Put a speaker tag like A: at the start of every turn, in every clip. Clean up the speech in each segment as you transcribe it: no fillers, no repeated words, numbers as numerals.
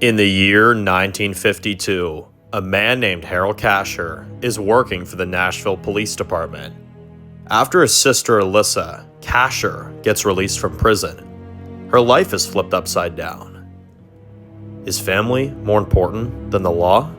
A: In the year 1952, a man named Harold Casher is working for the Nashville Police Department. After his sister Alyssa, Casher gets released from prison. Her life is flipped upside down. Is family more important than the law?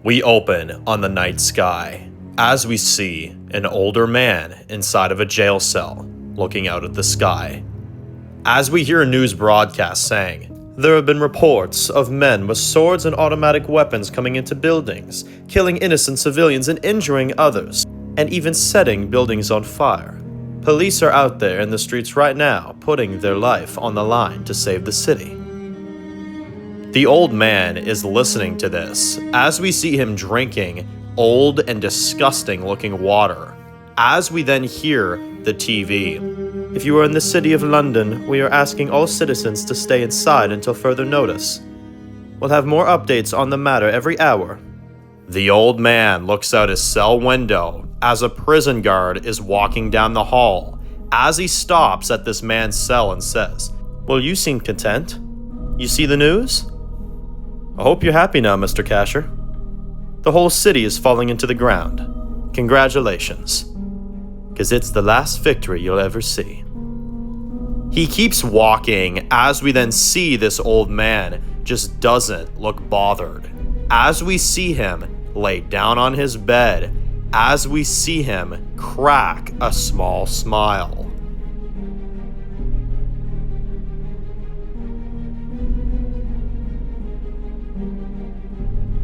A: We open on the night sky as we see an older man inside of a jail cell looking out at the sky. As we hear a news broadcast saying, "There have been reports of men with swords and automatic weapons coming into buildings, killing innocent civilians and injuring others, and even setting buildings on fire. Police are out there in the streets right now, putting their life on the line to save the city." The old man is listening to this as we see him drinking old and disgusting looking water. As we then hear the TV, "If you are in the city of London, we are asking all citizens to stay inside until further notice. We'll have more updates on the matter every hour." The old man looks out his cell window as a prison guard is walking down the hall as he stops at this man's cell and says, "Well, you seem content. You see the news? I hope you're happy now, Mr. Casher. The whole city is falling into the ground. Congratulations, because it's the last victory you'll ever see." He keeps walking as we then see this old man just doesn't look bothered. As we see him lay down on his bed, as we see him crack a small smile.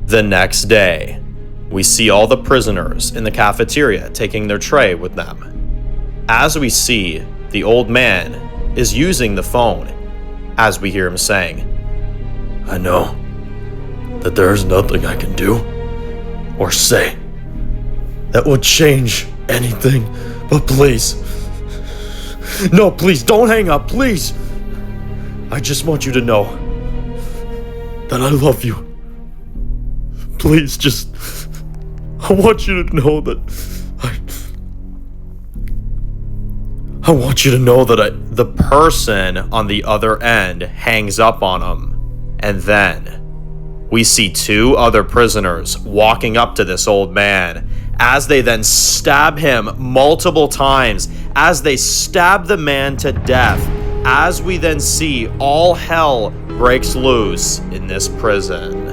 A: The next day, we see all the prisoners in the cafeteria taking their tray with them. As we see, the old man is using the phone, as we hear him saying, "I know that there is nothing I can do or say that would change anything, but please, no, please don't hang up, please. I just want you to know that I love you. Please, I want you to know that I want you to know that the person on the other end hangs up on him. And then we see two other prisoners walking up to this old man as they then stab him multiple times, as they stab the man to death, as we then see all hell breaks loose in this prison.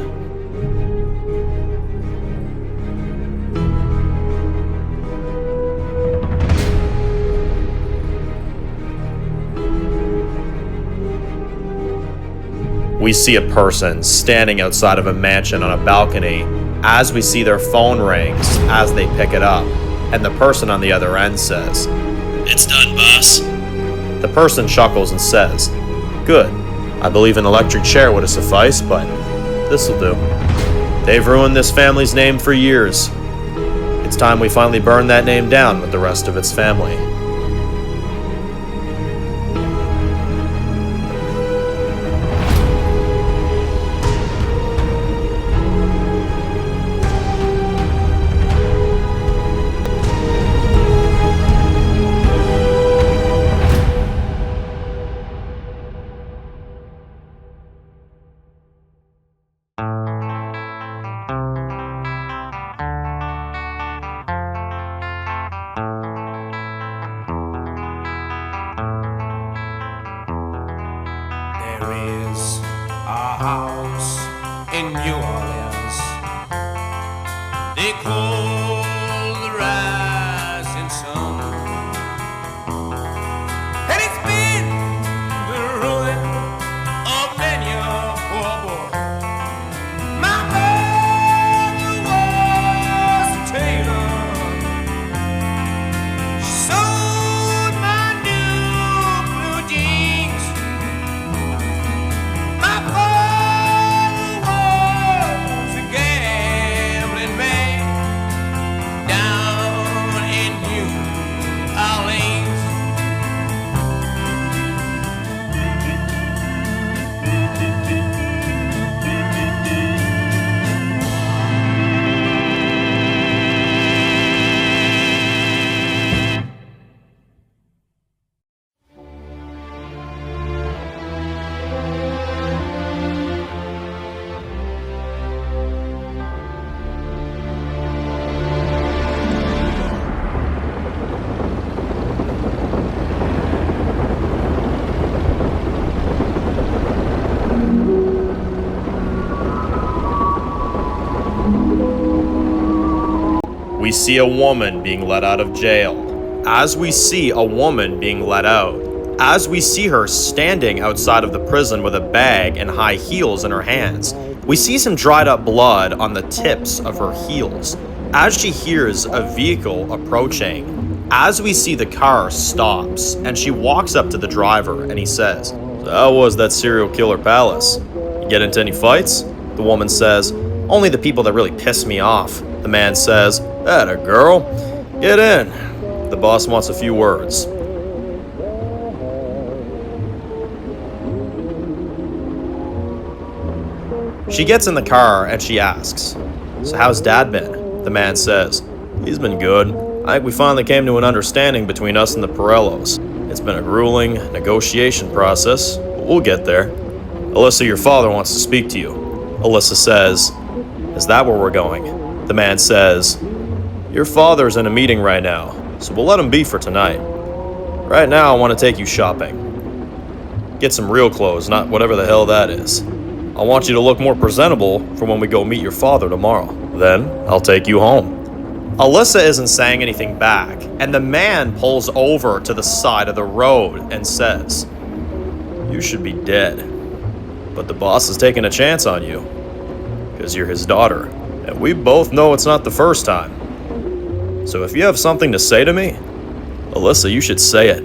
A: We see a person standing outside of a mansion on a balcony as we see their phone rings as they pick it up, and the person on the other end says, "It's done, boss." The person chuckles and says, "Good. I believe an electric chair would have sufficed, but this'll do. They've ruined this family's name for years. It's time we finally burn that name down with the rest of its family."
B: There is a house in New Orleans they call the rising sun, and it's been the ruin of many a poor boy. My mother was a tailor. She sewed my new blue jeans. My father was a gas
A: we see a woman being let out of jail. As we see a woman being let out, as we see her standing outside of the prison with a bag and high heels in her hands, we see some dried up blood on the tips of her heels. As she hears a vehicle approaching, as we see the car stops, and she walks up to the driver and he says, "So how was that serial killer palace? You get into any fights?" The woman says, "Only the people that really piss me off." The man says, "That a girl? Get in. The boss wants a few words." She gets in the car and she asks, "So how's Dad been?" The man says, "He's been good. I think we finally came to an understanding between us and the Pirellos. It's been a grueling negotiation process, but we'll get there. Alyssa, your father wants to speak to you." Alyssa says, "Is that where we're going?" The man says, "Your father's in a meeting right now, so we'll let him be for tonight. Right now, I want to take you shopping. Get some real clothes, not whatever the hell that is. I want you to look more presentable for when we go meet your father tomorrow. Then, I'll take you home." Alyssa isn't saying anything back, and the man pulls over to the side of the road and says, "You should be dead. But the boss is taking a chance on you, because you're his daughter, and we both know it's not the first time. So if you have something to say to me, Alyssa, you should say it.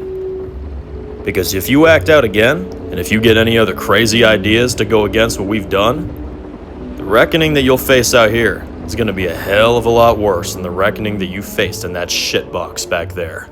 A: Because if you act out again, and if you get any other crazy ideas to go against what we've done, the reckoning that you'll face out here is going to be a hell of a lot worse than the reckoning that you faced in that shitbox back there."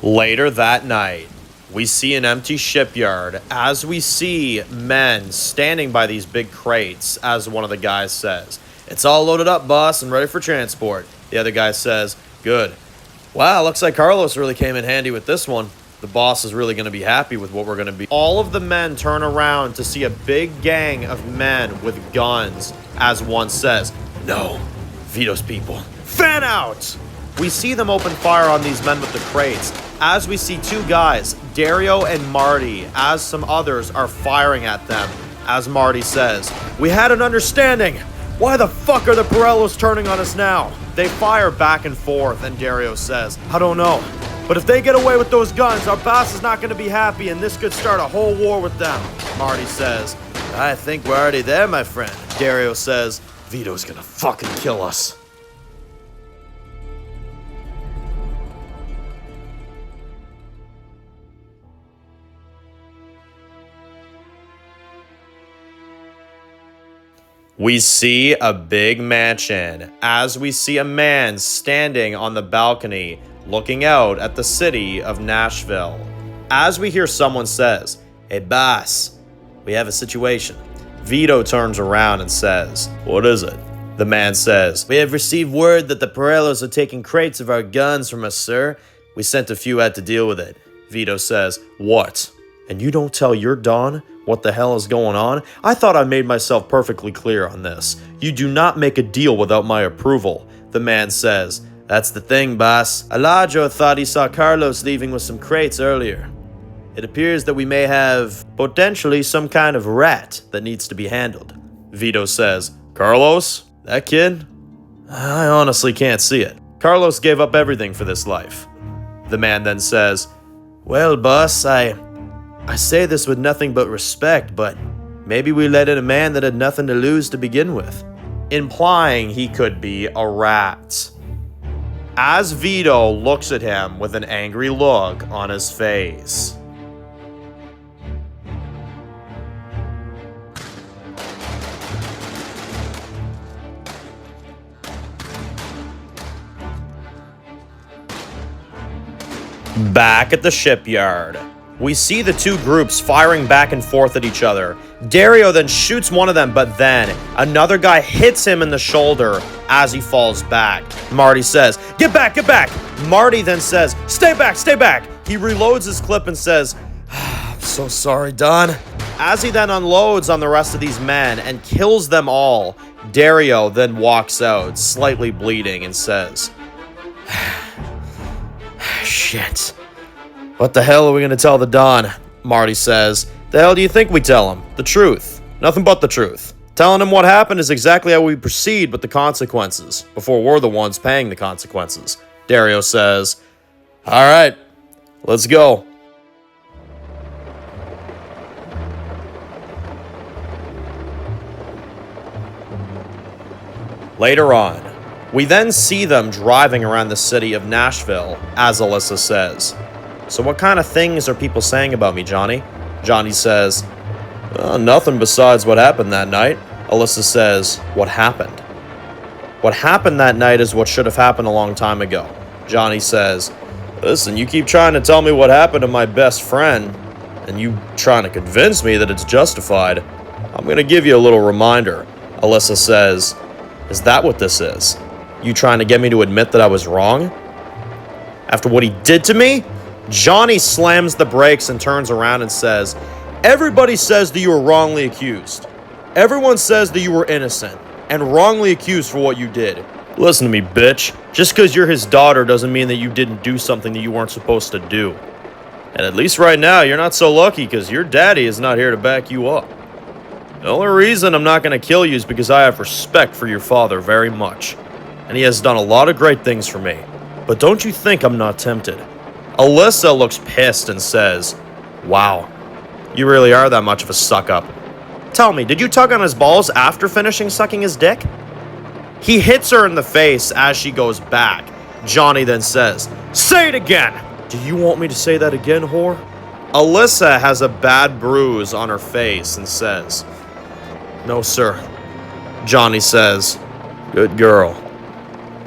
A: Later that night, we see an empty shipyard as we see men standing by these big crates as one of the guys says, "It's all loaded up, boss, and ready for transport." The other guy says, "Good. Wow, looks like Carlos really came in handy with this one. The boss is really going to be happy with what we're going to be." All of the men turn around to see a big gang of men with guns as one says, "No, Vito's people. Fan out!" We see them open fire on these men with the crates, as we see two guys, Dario and Marty, as some others are firing at them. As Marty says, "We had an understanding. Why the fuck are the Pirellos turning on us now?" They fire back and forth, and Dario says, "I don't know. But if they get away with those guns, our boss is not going to be happy, and this could start a whole war with them." Marty says, "I think we're already there, my friend." Dario says, "Vito's gonna fucking kill us." We see a big mansion as we see a man standing on the balcony looking out at the city of Nashville. As we hear someone says, "Hey boss, we have a situation." Vito turns around and says, "What is it?" The man says, "We have received word that the Pirellos are taking crates of our guns from us, sir. We sent a few out to deal with it." Vito says, "What? And you don't tell your Don what the hell is going on? I thought I made myself perfectly clear on this. You do not make a deal without my approval." The man says, "That's the thing, boss. Elijah thought he saw Carlos leaving with some crates earlier. It appears that we may have potentially some kind of rat that needs to be handled." Vito says, "Carlos? That kid? I honestly can't see it. Carlos gave up everything for this life." The man then says, "Well, boss, I say this with nothing but respect, but maybe we let in a man that had nothing to lose to begin with," implying he could be a rat. As Vito looks at him with an angry look on his face. Back at the shipyard, We see the two groups firing back and forth at each other. Dario then shoots one of them, but then another guy hits him in the shoulder as he falls back. Marty says, "Get back, get back!" Marty then says, "Stay back, stay back!" He reloads his clip and says, "I'm so sorry, Don." As he then unloads on the rest of these men and kills them all, Dario then walks out, slightly bleeding, and says, "Shit. What the hell are we going to tell the Don?" Marty says, "The hell do you think we tell him? The truth. Nothing but the truth. Telling him what happened is exactly how we proceed with the consequences, before we're the ones paying the consequences." Dario says, "All right, let's go." Later on, we then see them driving around the city of Nashville, as Alyssa says. "So what kind of things are people saying about me, Johnny?" Johnny says, "Nothing besides what happened that night." Alyssa says, "What happened?" "What happened that night is what should have happened a long time ago." Johnny says, "Listen, you keep trying to tell me what happened to my best friend, and you trying to convince me that it's justified. I'm going to give you a little reminder." Alyssa says, "Is that what this is? You trying to get me to admit that I was wrong? After what he did to me?" Johnny slams the brakes and turns around and says, "Everybody says that you were wrongly accused. Everyone says that you were innocent and wrongly accused for what you did. Listen to me, bitch. Just because you're his daughter doesn't mean that you didn't do something that you weren't supposed to do. And at least right now, you're not so lucky because your daddy is not here to back you up. The only reason I'm not going to kill you is because I have respect for your father very much. And he has done a lot of great things for me. But don't you think I'm not tempted?" Alyssa looks pissed and says, "Wow, you really are that much of a suck-up. Tell me, did you tug on his balls after finishing sucking his dick?" He hits her in the face as she goes back. Johnny then says, "Say it again!" "Do you want me to say that again, whore?" Alyssa has a bad bruise on her face and says, "No, sir." Johnny says, "Good girl.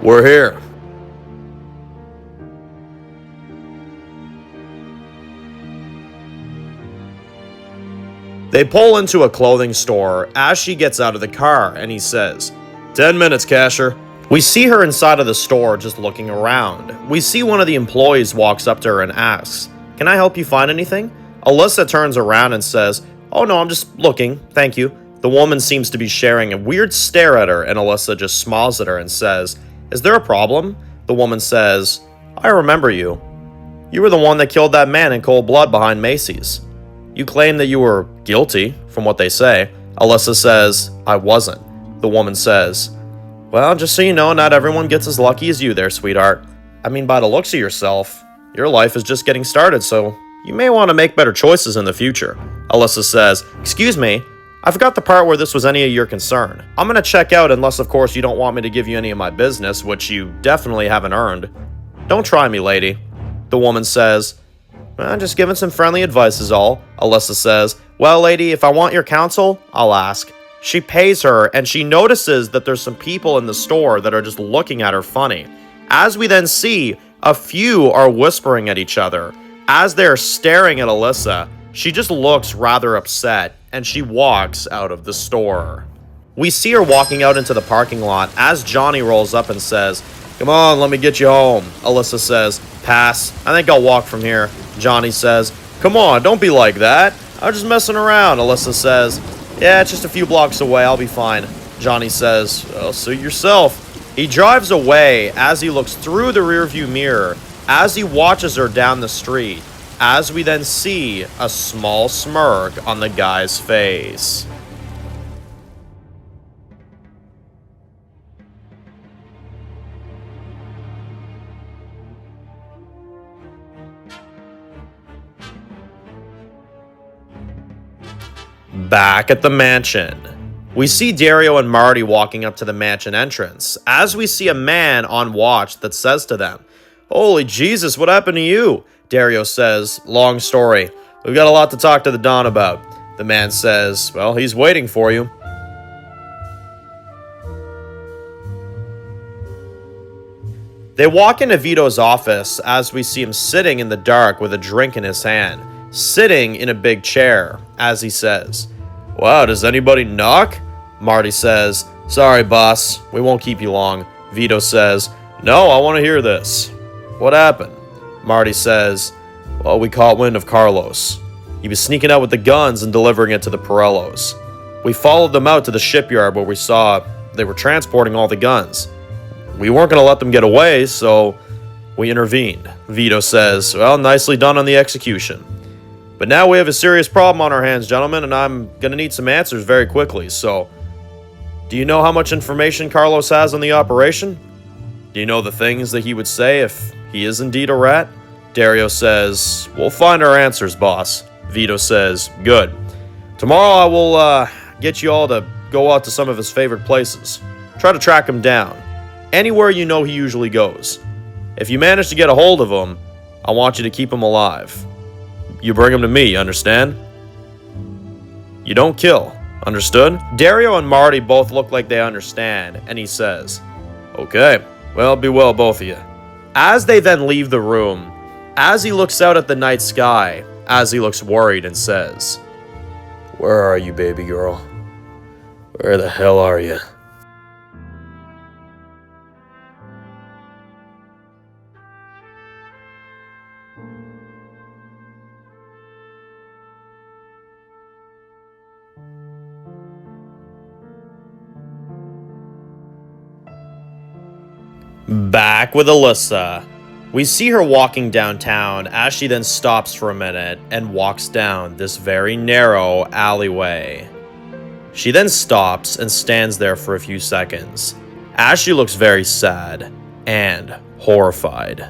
A: We're here." They pull into a clothing store as she gets out of the car, and he says, "10 minutes, Casher." We see her inside of the store just looking around. We see one of the employees walks up to her and asks, "Can I help you find anything?" Alyssa turns around and says, "Oh no, I'm just looking, thank you." The woman seems to be sharing a weird stare at her, and Alyssa just smiles at her and says, "Is there a problem?" The woman says, "I remember you. You were the one that killed that man in cold blood behind Macy's. You claim that you were guilty, from what they say." Alyssa says, "I wasn't." The woman says, "Well, just so you know, not everyone gets as lucky as you there, sweetheart. I mean, by the looks of yourself, your life is just getting started, so you may want to make better choices in the future." Alyssa says, "Excuse me, I forgot the part where this was any of your concern. I'm going to check out unless, of course, you don't want me to give you any of my business, which you definitely haven't earned. Don't try me, lady." The woman says, "Just giving some friendly advice is all." Alyssa says, "Well, lady, if I want your counsel, I'll ask." She pays her, and she notices that there's some people in the store that are just looking at her funny. As we then see, a few are whispering at each other. As they're staring at Alyssa, she just looks rather upset, and she walks out of the store. We see her walking out into the parking lot as Johnny rolls up and says, "Come on, let me get you home." Alyssa says, "Pass. I think I'll walk from here." Johnny says, "Come on, don't be like that. I'm just messing around." Alyssa says, "Yeah, it's just a few blocks away. I'll be fine." Johnny says, "Well, suit yourself." He drives away as he looks through the rearview mirror as he watches her down the street, as we then see a small smirk on the guy's face. Back at the mansion, we see Dario and Marty walking up to the mansion entrance as we see a man on watch that says to them, "Holy Jesus, what happened to you?" Dario says, "Long story. We've got a lot to talk to the Don about." The man says, "Well, he's waiting for you." They walk into Vito's office as we see him sitting in the dark with a drink in his hand. sitting in a big chair as he says, "Wow, does anybody knock?" Marty says, "Sorry, boss, we won't keep you long." Vito says, "No, I want to hear this." "What happened?" Marty says, "Well, we caught wind of Carlos. He was sneaking out with the guns and delivering it to the Pirellos. We followed them out to the shipyard where we saw they were transporting all the guns. We weren't going to let them get away, so we intervened." Vito says, "Well, nicely done on the execution. But now we have a serious problem on our hands, gentlemen, and I'm going to need some answers very quickly, so do you know how much information Carlos has on the operation? Do you know the things that he would say if he is indeed a rat?" Dario says, "We'll find our answers, boss." Vito says, "Good. Tomorrow I will get you all to go out to some of his favorite places. Try to track him down. Anywhere you know he usually goes. If you manage to get a hold of him, I want you to keep him alive. You bring him to me, you understand? You don't kill. Understood?" Dario and Marty both look like they understand, and he says, "Okay, well, be well, both of you." As they then leave the room, as he looks out at the night sky, as he looks worried and says, "Where are you, baby girl? Where the hell are you?" Back with Alyssa. We see her walking downtown as she then stops for a minute and walks down this very narrow alleyway. She then stops and stands there for a few seconds as she looks very sad and horrified.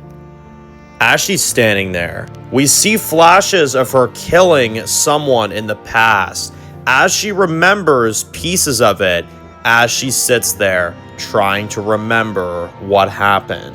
A: As she's standing there, we see flashes of her killing someone in the past as she remembers pieces of it as she sits there trying to remember what happened.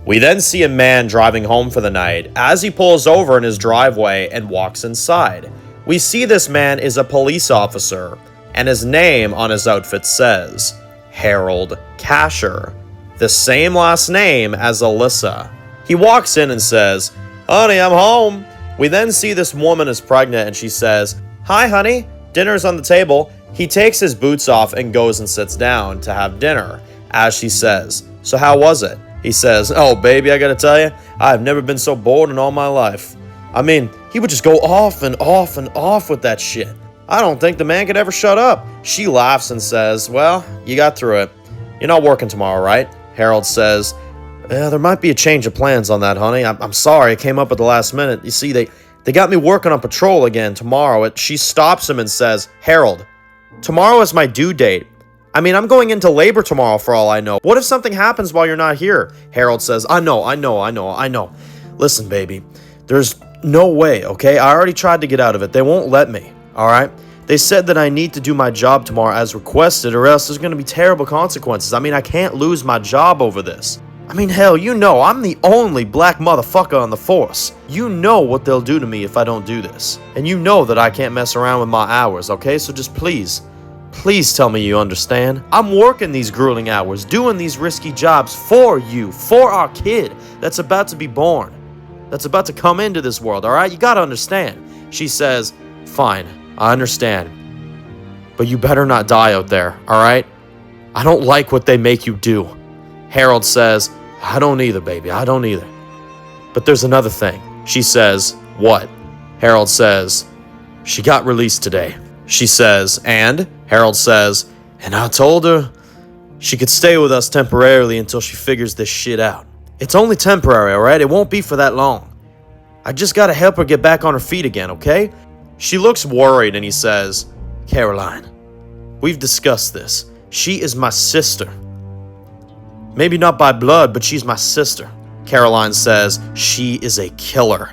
A: We then see a man driving home for the night as he pulls over in his driveway and walks inside. We see this man is a police officer, and his name on his outfit says Harold Casher, the same last name as Alyssa. He walks in and says, "Honey, I'm home." We then see this woman is pregnant and she says, "Hi, honey, dinner's on the table." He takes his boots off and goes and sits down to have dinner as she says, "So how was it?" He says, "Oh, baby, I gotta tell you, I've never been so bored in all my life. I mean, he would just go off and off and off with that shit. I don't think the man could ever shut up." She laughs and says, "Well, you got through it. You're not working tomorrow, right?" Harold says, "There might be a change of plans on that, honey. I'm sorry, it came up at the last minute. You see, they got me working on patrol again tomorrow." She stops him and says, "Harold, tomorrow is my due date. I mean, I'm going into labor tomorrow for all I know. What if something happens while you're not here?" Harold says, I know. Listen, baby, there's no way, okay? I already tried to get out of it. They won't let me, all right? They said that I need to do my job tomorrow as requested or else there's going to be terrible consequences. I mean, I can't lose my job over this. I mean, hell, you know, I'm the only black motherfucker on the force. You know what they'll do to me if I don't do this. And you know that I can't mess around with my hours, okay? So just please tell me you understand. I'm working these grueling hours, doing these risky jobs for you, for our kid that's about to be born, that's about to come into this world, all right? You gotta understand. She says, "Fine, I understand. But you better not die out there, all right? I don't like what they make you do." Harold says, "I don't either, baby, I don't either. But there's another thing." She says, "What?" Harold says, "She got released today." She says, "And?" Harold says, "And I told her she could stay with us temporarily until she figures this shit out. It's only temporary, all right? It won't be for that long. I just gotta help her get back on her feet again, okay?" She looks worried and he says, "Caroline, we've discussed this. She is my sister. Maybe not by blood, but she's my sister." Caroline says, "She is a killer."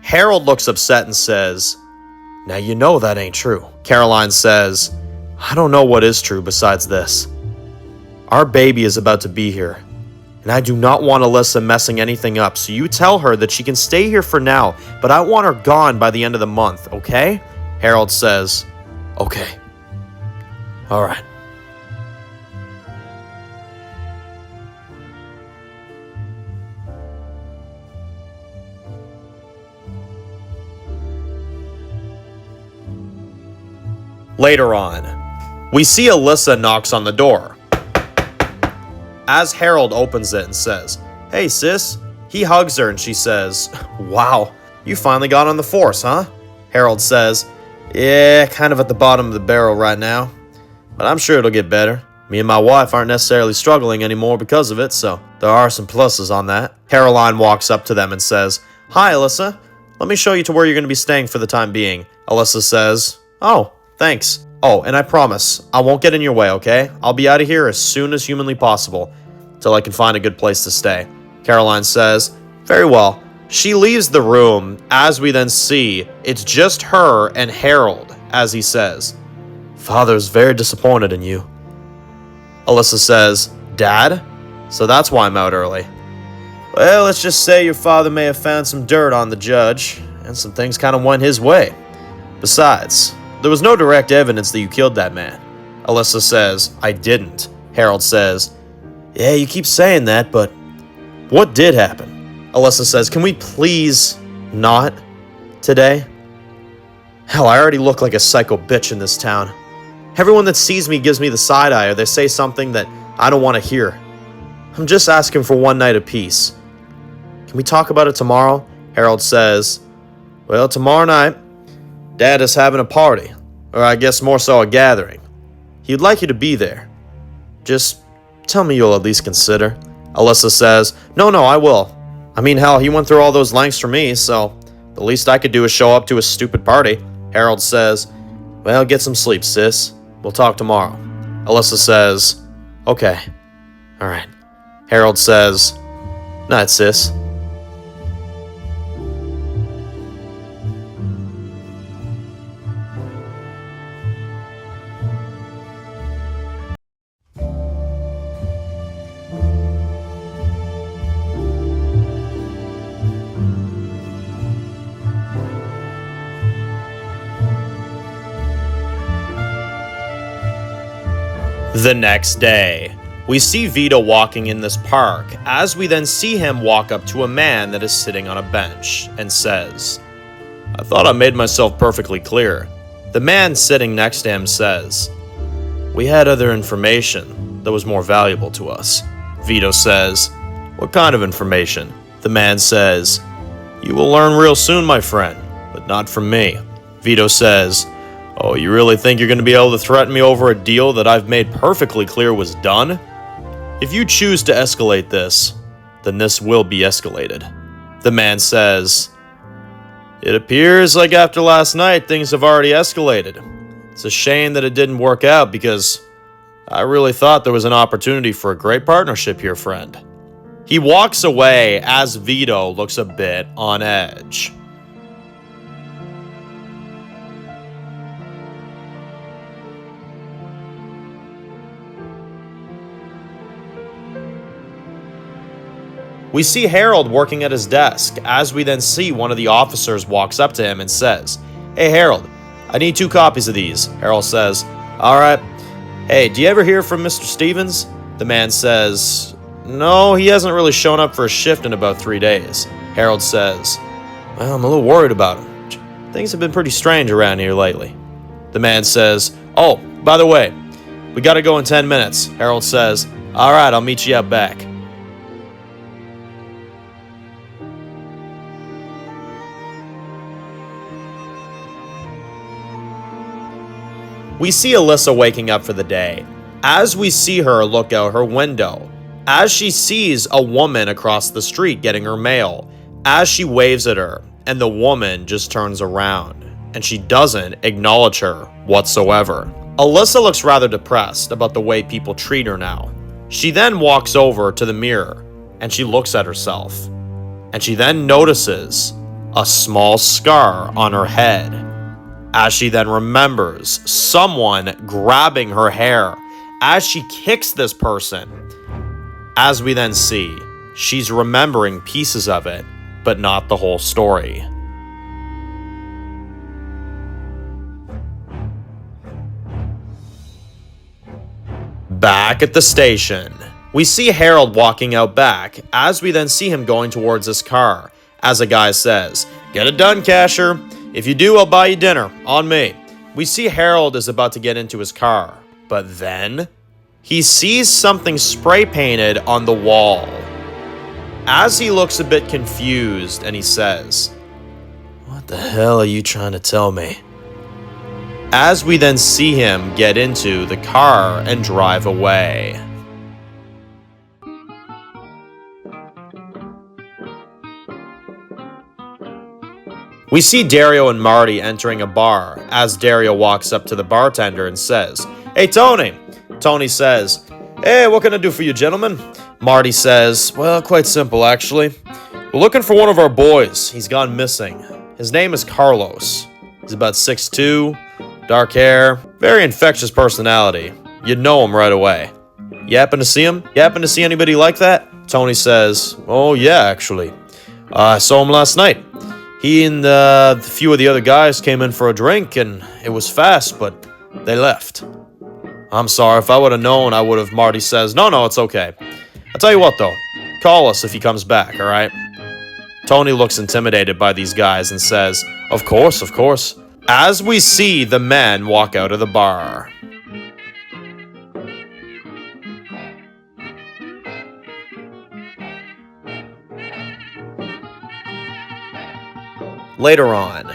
A: Harold looks upset and says, Now you know that ain't true. Caroline says, I don't know what is true besides this. Our baby is about to be here, and I do not want Alyssa messing anything up, so you tell her that she can stay here for now, but I want her gone by the end of the month, okay? Harold says, okay. All right. Later on, we see Alyssa knocks on the door. As Harold opens it and says, hey sis, he hugs her and she says, wow, you finally got on the force, huh? Harold says, yeah, kind of at the bottom of the barrel right now, but I'm sure it'll get better. Me and my wife aren't necessarily struggling anymore because of it, so there are some pluses on that. Caroline walks up to them and says, hi Alyssa, let me show you to where you're going to be staying for the time being. Alyssa says, oh, thanks. Oh, and I promise, I won't get in your way, okay? I'll be out of here as soon as humanly possible, till I can find a good place to stay. Caroline says, very well. She leaves the room, as we then see it's just her and Harold, as he says, Father's very disappointed in you. Alyssa says, Dad? So that's why I'm out early. Well, let's just say your father may have found some dirt on the judge, and some things kind of went his way. Besides, there was no direct evidence that you killed that man. Alyssa says, I didn't. Harold says, yeah, you keep saying that, but what did happen? Alyssa says, can we please not today? Hell, I already look like a psycho bitch in this town. Everyone that sees me gives me the side eye or they say something that I don't want to hear. I'm just asking for one night of peace. Can we talk about it tomorrow? Harold says, well, tomorrow night, Dad is having a party, or I guess more so a gathering. He'd like you to be there. Just tell me you'll at least consider. Alyssa says, no, I will. I mean, hell, he went through all those lengths for me, so the least I could do is show up to a stupid party. Harold says, well, get some sleep, sis. We'll talk tomorrow. Alyssa says, okay. All right. Harold says, night, sis. The next day, we see Vito walking in this park, as we then see him walk up to a man that is sitting on a bench, and says, I thought I made myself perfectly clear. The man sitting next to him says, we had other information that was more valuable to us. Vito says, what kind of information? The man says, you will learn real soon, my friend, but not from me. Vito says, oh, you really think you're going to be able to threaten me over a deal that I've made perfectly clear was done? If you choose to escalate this, then this will be escalated. The man says, it appears like after last night things have already escalated. It's a shame that it didn't work out because I really thought there was an opportunity for a great partnership here, friend. He walks away as Vito looks a bit on edge. We see Harold working at his desk, as we then see one of the officers walks up to him and says, hey Harold, I need 2 copies of these. Harold says, alright. Hey, do you ever hear from Mr. Stevens? The man says, no, he hasn't really shown up for a shift in about 3 days. Harold says, well, I'm a little worried about him. Things have been pretty strange around here lately. The man says, oh, by the way, we gotta go in 10 minutes. Harold says, alright, I'll meet you out back. We see Alyssa waking up for the day, as we see her look out her window, as she sees a woman across the street getting her mail, as she waves at her, and the woman just turns around, and she doesn't acknowledge her whatsoever. Alyssa looks rather depressed about the way people treat her now. She then walks over to the mirror, and she looks at herself, and she then notices a small scar on her head. as she then remembers someone grabbing her hair as she kicks this person. As we then see, she's remembering pieces of it, but not the whole story. Back at the station, we see Harold walking out back as we then see him going towards his car, as a guy says, "Get it done, Casher. If you do, I'll buy you dinner. On me." We see Harold is about to get into his car, but then he sees something spray painted on the wall. As he looks a bit confused and he says, "What the hell are you trying to tell me?" As we then see him get into the car and drive away. We see Dario and Marty entering a bar as Dario walks up to the bartender and says, "Hey, Tony." Tony says, "Hey, what can I do for you, gentlemen?" Marty says, "Well, quite simple, actually. We're looking for one of our boys. He's gone missing. His name is Carlos. He's about 6'2", dark hair, very infectious personality. You'd know him right away. You happen to see him? You happen to see anybody like that?" Tony says, "Oh, yeah, actually. I saw him last night. He and a few of the other guys came in for a drink, and it was fast, but they left." "I'm sorry, if I would have known, I would have," Marty says. No, it's okay. I'll tell you what, though. Call us if he comes back, all right?" Tony looks intimidated by these guys and says, Of course. As we see the men walk out of the bar. Later on,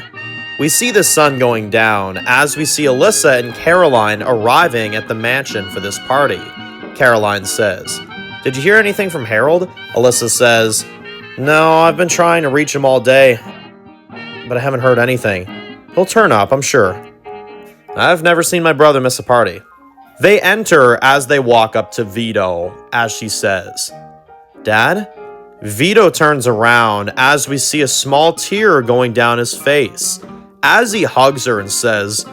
A: we see the sun going down as we see Alyssa and Caroline arriving at the mansion for this party. Caroline says, "Did you hear anything from Harold?" Alyssa says, "No, I've been trying to reach him all day, but I haven't heard anything. He'll turn up, I'm sure. I've never seen my brother miss a party." They enter as they walk up to Vito, as she says, "Dad?" Vito turns around as we see a small tear going down his face, as he hugs her and says,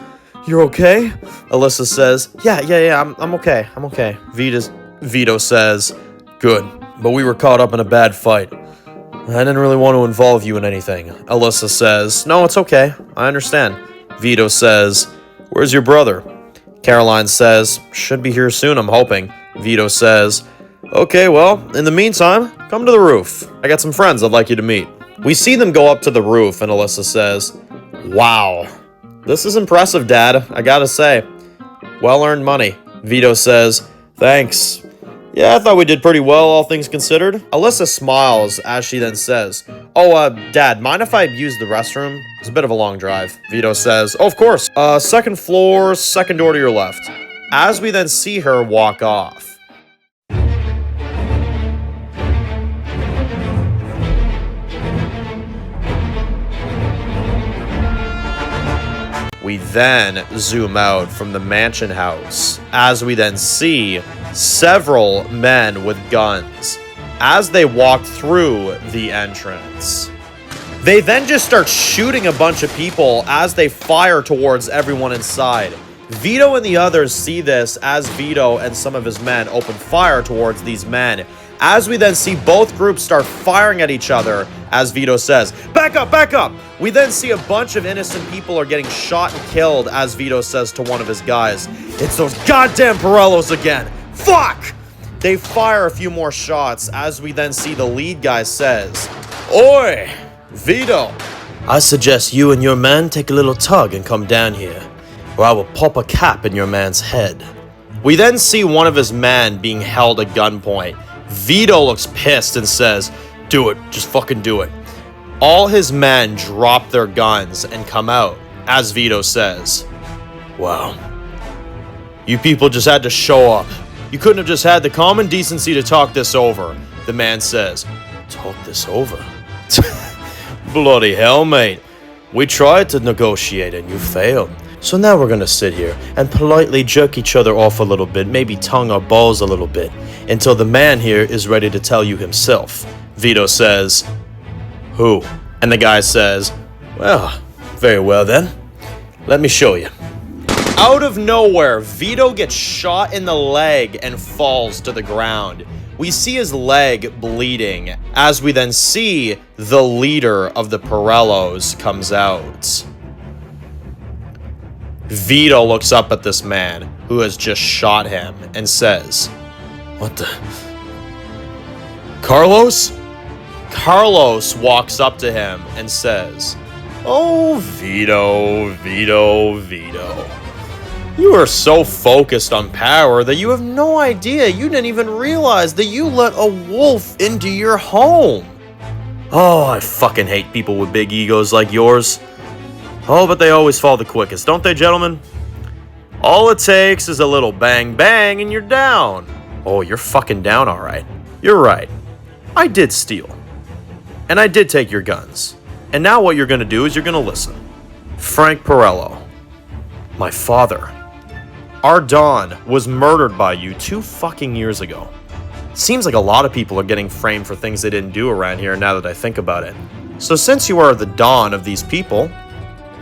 A: "You're okay?" Alyssa says, Yeah, I'm okay. Vito says, "Good, but we were caught up in a bad fight. I didn't really want to involve you in anything." Alyssa says, "No, it's okay. I understand." Vito says, "Where's your brother?" Caroline says, "Should be here soon, I'm hoping." Vito says, "Okay, well, in the meantime, come to the roof. I got some friends I'd like you to meet." We see them go up to the roof, and Alyssa says, "Wow, this is impressive, Dad, I gotta say. Well-earned money." Vito says, "Thanks. Yeah, I thought we did pretty well, all things considered." Alyssa smiles as she then says, Dad, mind if I use the restroom? It's a bit of a long drive." Vito says, "Oh, of course. Second floor, second door to your left." As we then see her walk off. We then zoom out from the mansion house as we then see several men with guns as they walk through the entrance. They then just start shooting a bunch of people as they fire towards everyone inside. Vito and the others see this as Vito and some of his men open fire towards these men. As we then see both groups start firing at each other, as Vito says, back up! We then see a bunch of innocent people are getting shot and killed, as Vito says to one of his guys, "It's those goddamn Pirellos again! Fuck!" They fire a few more shots, as we then see the lead guy says, "Oi, Vito, I suggest you and your man take a little tug and come down here, or I will pop a cap in your man's head." We then see one of his men being held at gunpoint. Vito looks pissed and says, "Do it, just fucking do it." All his men drop their guns and come out, as Vito says, "Wow, you people just had to show up. You couldn't have just had the common decency to talk this over." The man says, "Talk this over?" "Bloody hell, mate. We tried to negotiate and you failed. So now we're gonna sit here and politely jerk each other off a little bit, maybe tongue our balls a little bit, until the man here is ready to tell you himself." Vito says, "Who?" And the guy says, "Well, very well then. Let me show you. Out of nowhere, Vito gets shot in the leg and falls to the ground. We see his leg bleeding, as we then see the leader of the Pirellos comes out. Vito looks up at this man who has just shot him and says, "What the? Carlos?" Carlos walks up to him and says, "Oh, Vito, Vito, Vito. You are so focused on power that you have no idea. You didn't even realize that you let a wolf into your home. Oh, I fucking hate people with big egos like yours. Oh, but they always fall the quickest, don't they, gentlemen? All it takes is a little bang bang and you're down. Oh, you're fucking down, all right. You're right. I did steal. And I did take your guns. And now what you're gonna do is you're gonna listen. Frank Pirello, my father, our Don was murdered by you 2 fucking years ago. Seems like a lot of people are getting framed for things they didn't do around here now that I think about it. So since you are the Don of these people,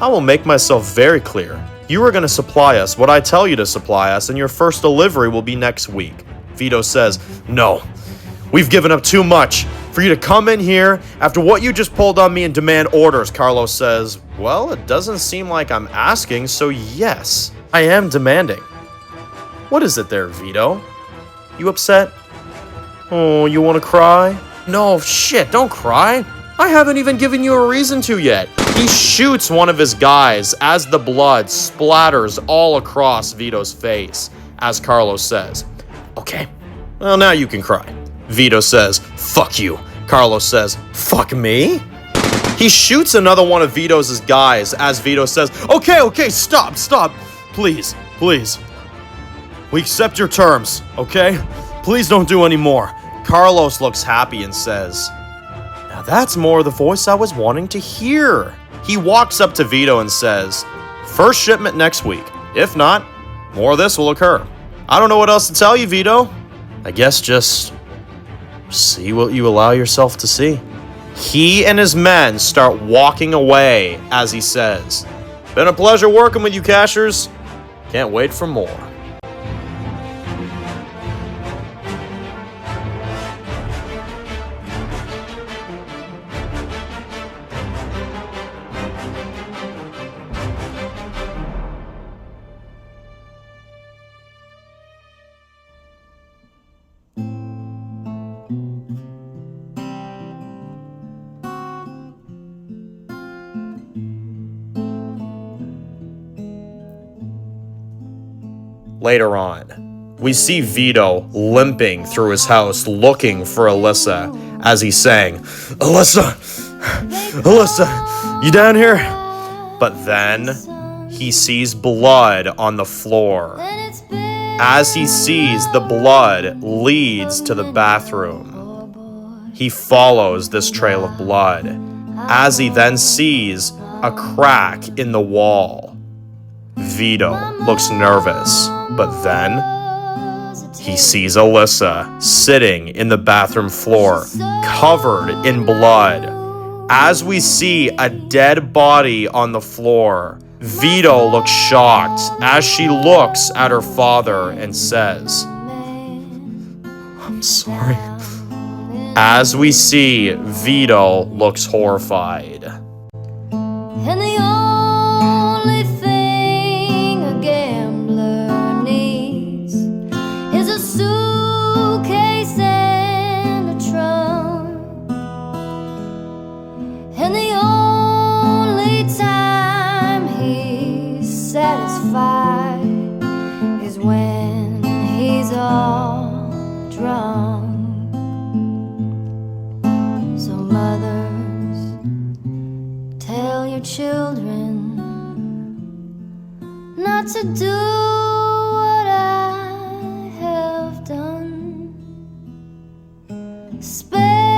A: I will make myself very clear. You are going to supply us what I tell you to supply us, and your first delivery will be next week. Vito says, "No, we've given up too much for you to come in here after what you just pulled on me and demand orders." Carlos says, "Well, it doesn't seem like I'm asking, so yes, I am demanding." What is it there, Vito? You upset? Oh, you want to cry? No, shit, don't cry. I haven't even given you a reason to yet. He shoots one of his guys as the blood splatters all across Vito's face, as Carlos says, "Okay, well, now you can cry." Vito says, "Fuck you." Carlos says, "Fuck me?" He shoots another one of Vito's guys as Vito says, Okay, stop. Please. We accept your terms, okay? Please don't do any more." Carlos looks happy and says, "Now that's more the voice I was wanting to hear." He walks up to Vito and says, "First shipment next week. If not, more of this will occur. I don't know what else to tell you, Vito. I guess just see what you allow yourself to see." He and his men start walking away as he says, "Been a pleasure working with you, Cashers. Can't wait for more." Later on, we see Vito limping through his house looking for Alyssa as he's saying, Alyssa, you down here?" But then he sees blood on the floor. As he sees the blood leads to the bathroom. He follows this trail of blood as he then sees a crack in the wall. Vito looks nervous, but then he sees Alyssa sitting in the bathroom floor, covered in blood. As we see a dead body on the floor, Vito looks shocked as she looks at her father and says, "I'm sorry." As we see, Vito looks horrified.
C: And the only thing a gambler needs is a suitcase and a trunk. And the only time he's satisfied is when he's all drunk. So mothers, tell your children not to do what I have done. Spare